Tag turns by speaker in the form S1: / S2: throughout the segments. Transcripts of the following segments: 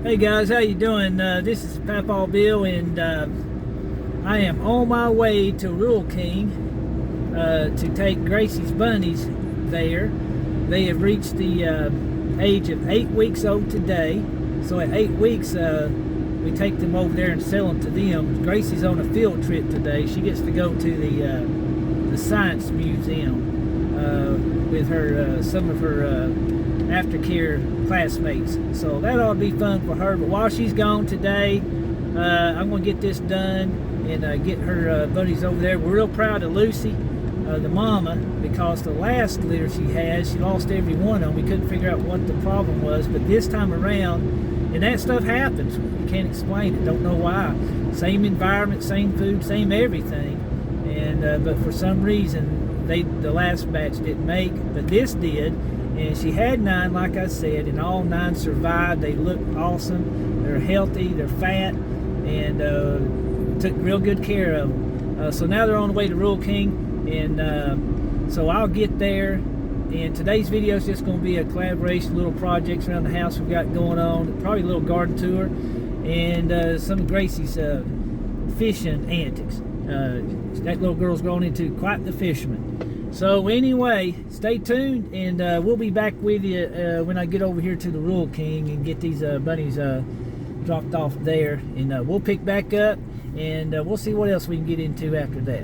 S1: Hey guys, how you doing? This is Papa Bill, and I am on my way to Rural King to take Gracie's bunnies there. They have reached the age of 8 weeks old today. So at 8 weeks, we take them over there and sell them to them. Gracie's on a field trip today. She gets to go to the Science Museum with her some of her aftercare classmates, so that ought to be fun for her. But while she's gone today, I'm going to get this done and get her buddies over there. We're real proud of Lucy, the mama, because the last litter she had, she lost every one of them. We couldn't figure out what the problem was, but this time around, and that stuff happens, you can't explain it, don't know why. Same environment, same food, same everything, and but for some reason the last batch didn't make, but this did. And she had 9, like I said, and all 9 survived. They look awesome. They're healthy. They're fat, and took real good care of them. So now they're on the way to Rural King, and so I'll get there. And today's video is just going to be a collaboration, little projects around the house we've got going on. Probably a little garden tour, and some of Gracie's fishing antics. That little girl's grown into quite the fisherman. So anyway, stay tuned, and we'll be back with you when I get over here to the Rural King and get these bunnies dropped off there, and we'll pick back up, and we'll see what else we can get into after that.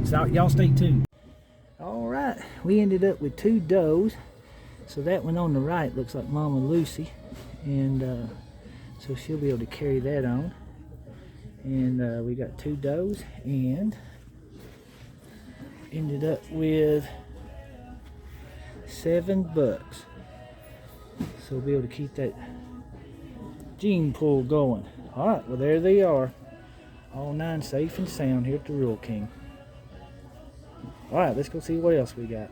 S1: So y'all stay tuned. All right, we ended up with 2 does. So that one on the right looks like Mama Lucy, and so she'll be able to carry that on. And we got 2 does, and ended up with 7 bucks. So we'll be able to keep that gene pool going. Alright, well there they are. All 9 safe and sound here at the Rural King. Alright, let's go see what else we got.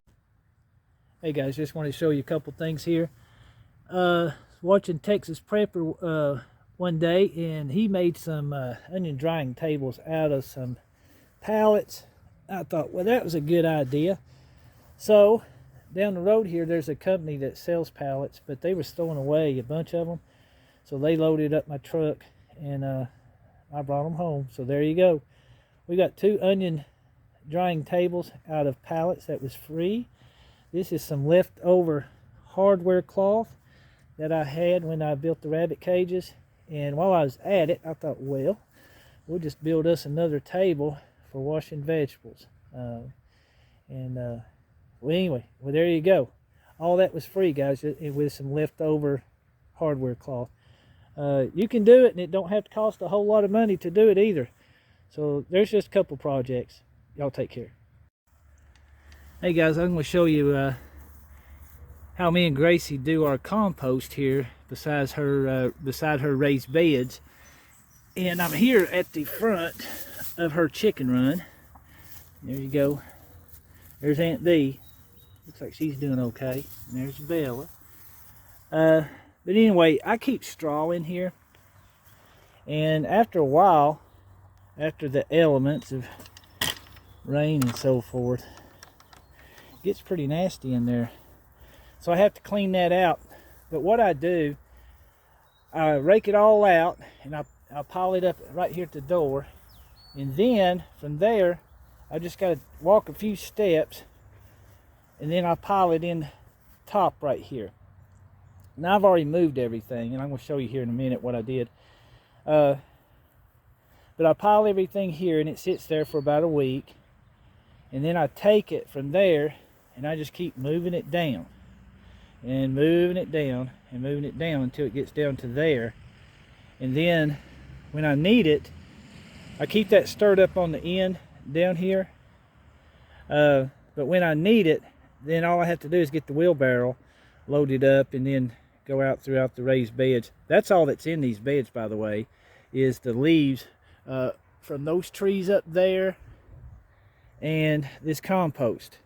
S1: Hey guys, just want to show you a couple things here. Watching Texas Prepper one day, and he made some onion drying tables out of some pallets. I thought, well, that was a good idea. So down the road here, there's a company that sells pallets, but they were throwing away a bunch of them. So they loaded up my truck, and I brought them home. So there you go. We got 2 onion drying tables out of pallets. That was free. This is some leftover hardware cloth that I had when I built the rabbit cages. And while I was at it, I thought, well, we'll just build us another table for washing vegetables. Well, anyway, well, there you go. All that was free, guys, with some leftover hardware cloth. You can do it, and it don't have to cost a whole lot of money to do it either. So there's just a couple projects. Y'all take care. Hey guys, I'm going to show you how me and Gracie do our compost here beside her raised beds. And I'm here at the front of her chicken run. There you go. There's Aunt Dee. Looks like she's doing okay. And there's Bella. But anyway, I keep straw in here. And after a while, after the elements of rain and so forth, it gets pretty nasty in there. So I have to clean that out. But what I do, I rake it all out, and I pile it up right here at the door. And then from there, I just got to walk a few steps, and then I pile it in top right here. Now I've already moved everything, and I'm going to show you here in a minute what I did. But I pile everything here, and it sits there for about a week. And then I take it from there, and I just keep moving it down. And moving it down, and moving it down until it gets down to there. And then when I need it, I keep that stirred up on the end down here. But when I need it, then all I have to do is get the wheelbarrow loaded up and then go out throughout the raised beds. That's all that's in these beds, by the way, is the leaves from those trees up there and this compost.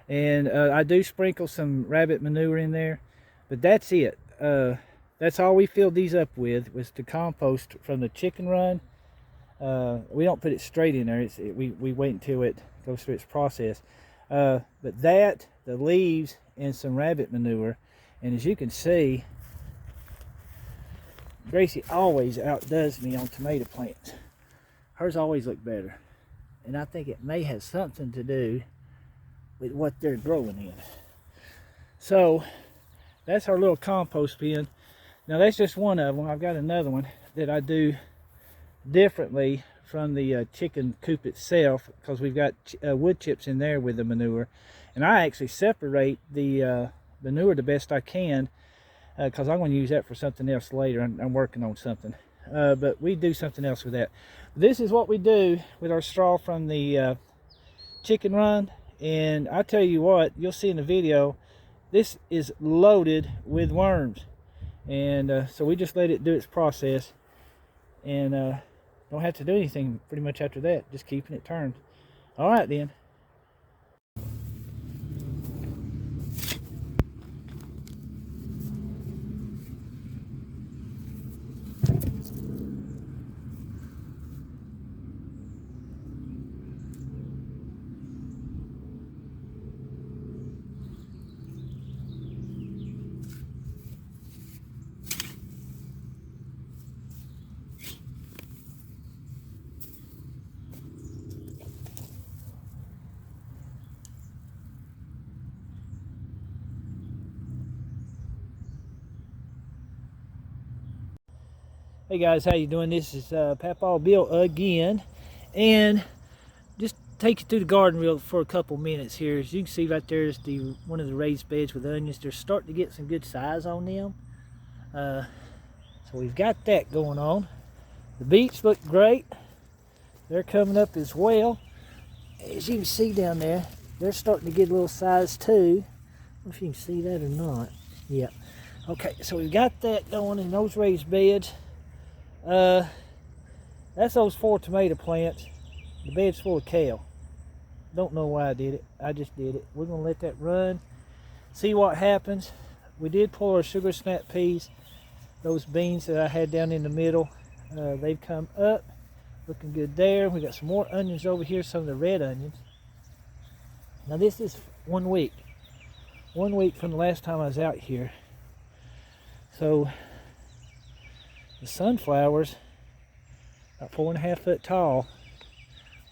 S1: And I do sprinkle some rabbit manure in there, but that's it. That's all we filled these up with, was the compost from the chicken run. We don't put it straight in there. We wait until it goes through its process. But that, the leaves, and some rabbit manure. And as you can see, Gracie always outdoes me on tomato plants. Hers always look better. And I think it may have something to do with what they're growing in. So that's our little compost bin. Now that's just one of them. I've got another one that I do differently from the chicken coop itself, because we've got wood chips in there with the manure. And I actually separate the manure the best I can, because I'm going to use that for something else later. I'm working on something. But we do something else with that. This is what we do with our straw from the chicken run. And I tell you what, you'll see in the video, this is loaded with worms. And so we just let it do its process. And don't have to do anything pretty much after that. Just keeping it turned. All right then. Hey guys, how you doing? This is Papaw Bill again, and just take you through the garden for a couple minutes here. As you can see right there is one of the raised beds with onions. They're starting to get some good size on them. So we've got that going on. The beets look great. They're coming up as well. As you can see down there, they're starting to get a little size too. I don't know if you can see that or not. Yeah. Okay, so we've got that going in those raised beds. That's those 4 tomato plants. The bed's full of kale. Don't know why I did it. I just did it. We're gonna let that run, see what happens. We did pull our sugar snap peas, those beans that I had down in the middle. They've come up, looking good there. We got some more onions over here, some of the red onions. Now this is 1 week. 1 week from the last time I was out here. So the sunflowers, about 4.5 foot tall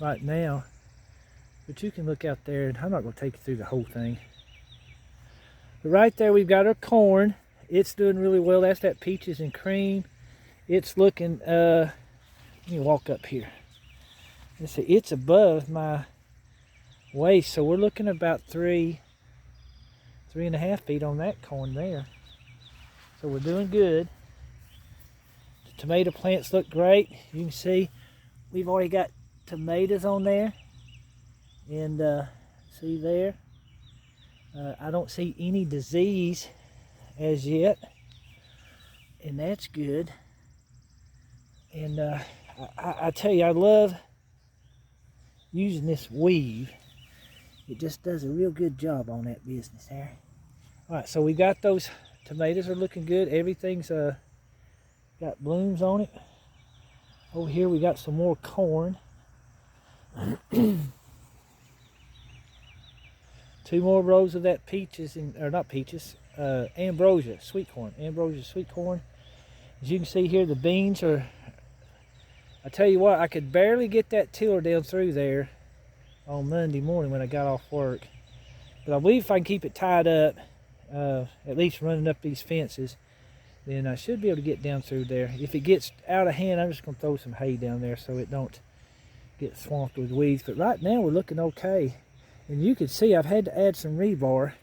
S1: right now. But you can look out there, and I'm not going to take you through the whole thing. But right there we've got our corn. It's doing really well. That's that peaches and cream. It's looking, let me walk up here. Let's see, it's above my waist. So we're looking about 3.5 feet on that corn there. So we're doing good. Tomato plants look great. You can see we've already got tomatoes on there, and see there, I don't see any disease as yet, and that's good. And I tell you, I love using this weave. It just does a real good job on that business there. All right, so we got those tomatoes are looking good. Everything's got blooms on it. Over here we got some more corn. 2 more rows of that peaches, or not peaches, ambrosia sweet corn. Ambrosia sweet corn. As you can see here, the beans are, I tell you what, I could barely get that tiller down through there on Monday morning when I got off work. But I believe if I can keep it tied up, at least running up these fences, then I should be able to get down through there. If it gets out of hand, I'm just going to throw some hay down there so it don't get swamped with weeds. But right now we're looking okay. And you can see I've had to add some rebar.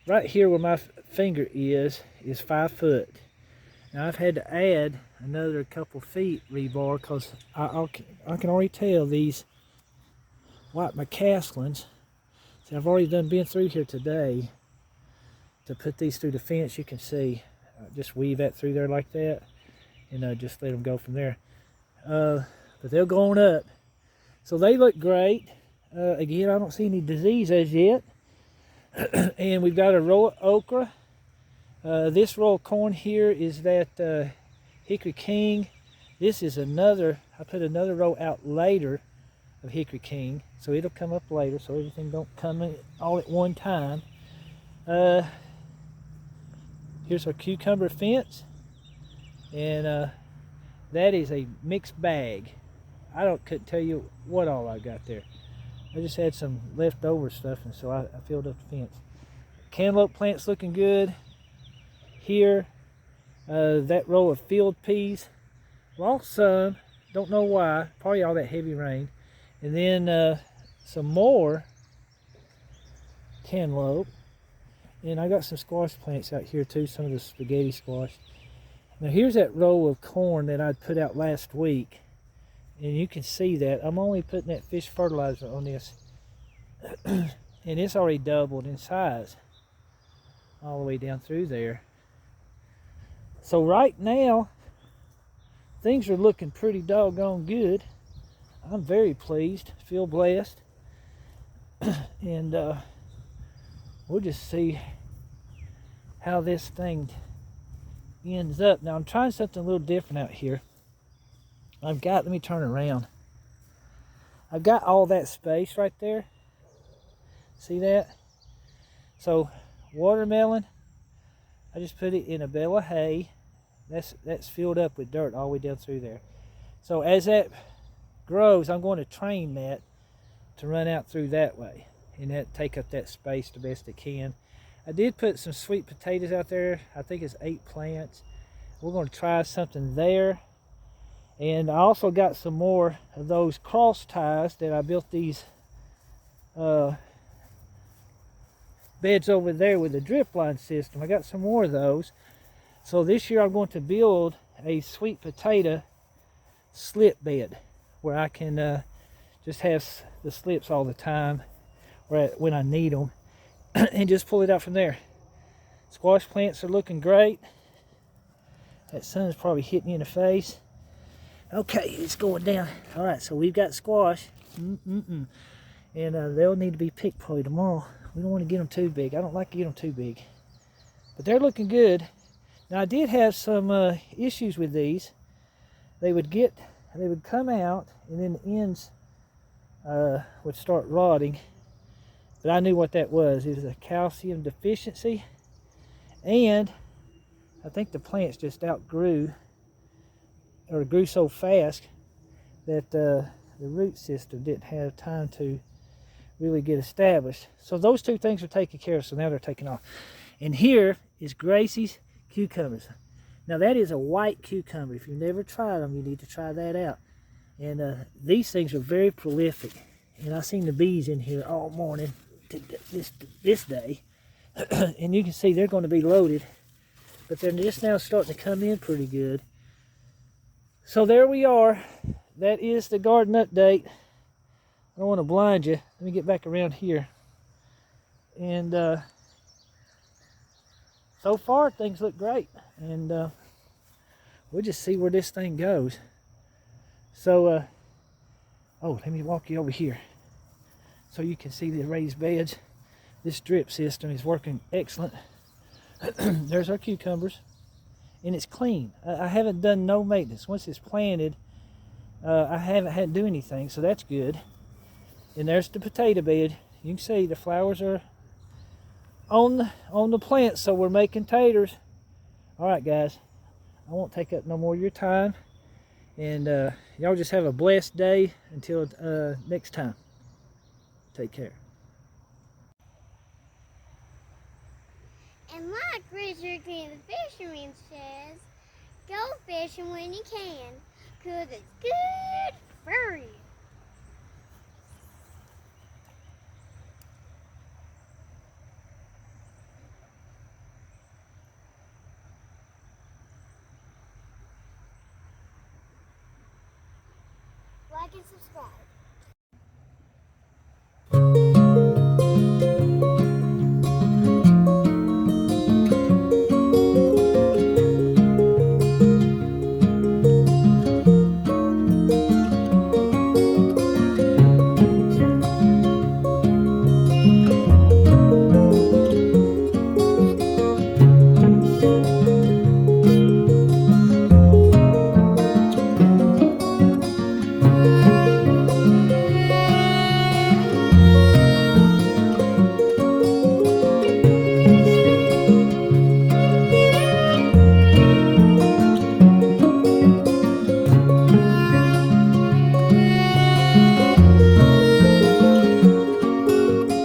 S1: Right here where my finger is 5 foot. Now I've had to add another couple feet rebar because I can already tell these white McCaslins. See, I've already been through here today to put these through the fence. You can see. Just weave that through there like that, and just let them go from there. But they'll go on up. So they look great. Again, I don't see any disease as yet. And we've got a row of okra. This row of corn here is that Hickory King. This is another, I put another row out later of Hickory King, so it'll come up later, so everything don't come in all at one time. Here's our cucumber fence. And that is a mixed bag. Couldn't tell you what all I got there. I just had some leftover stuff, and so I filled up the fence. Cantaloupe plants looking good. Here, that row of field peas, lost some, don't know why, probably all that heavy rain. And then some more cantaloupe. And I got some squash plants out here too, some of the spaghetti squash. Now here's that row of corn that I put out last week. And you can see that. I'm only putting that fish fertilizer on this. And it's already doubled in size all the way down through there. So right now, things are looking pretty doggone good. I'm very pleased, feel blessed. And we'll just see how this thing ends up. Now I'm trying something a little different out here. Let me turn around. I've got all that space right there. See that? So watermelon, I just put it in a bale of hay. That's filled up with dirt all the way down through there. So as that grows, I'm going to train that to run out through that way, and that take up that space the best it can. I did put some sweet potatoes out there. I think it's 8 plants. We're going to try something there. And I also got some more of those cross ties that I built these beds over there with a drip line system. I got some more of those. So this year I'm going to build a sweet potato slip bed where I can just have the slips all the time when I need them and just pull it out from there. Squash plants are looking great. That sun's probably hitting you in the face. Okay, it's going down. All right, so we've got squash. And they'll need to be picked probably tomorrow. We don't want to get them too big. I don't like to get them too big. But they're looking good. Now I did have some issues with these. They would come out and then the ends would start rotting. But I knew what that was. It was a calcium deficiency. And I think the plants just outgrew or grew so fast that the root system didn't have time to really get established. So those two things are taken care of, so now they're taken off. And here is Gracie's cucumbers. Now that is a white cucumber. If you've never tried them, you need to try that out. And these things are very prolific. And I've seen the bees in here all morning this day. And you can see they're going to be loaded. But they're just now starting to come in pretty good. So there we are. That is the garden update. I don't want to blind you. Let me get back around here. And so far things look great. And we'll just see where this thing goes. So, oh, let me walk you over here so you can see the raised beds. This drip system is working excellent. There's our cucumbers. And it's clean. I haven't done no maintenance. Once it's planted, I haven't had to do anything, so that's good. And there's the potato bed. You can see the flowers are on the plant, so we're making taters. All right, guys. I won't take up no more of your time. And y'all just have a blessed day until next time. Take care.
S2: And like Richard King the Fisherman says, go fishing when you can, 'cause it's good for you. Like and subscribe.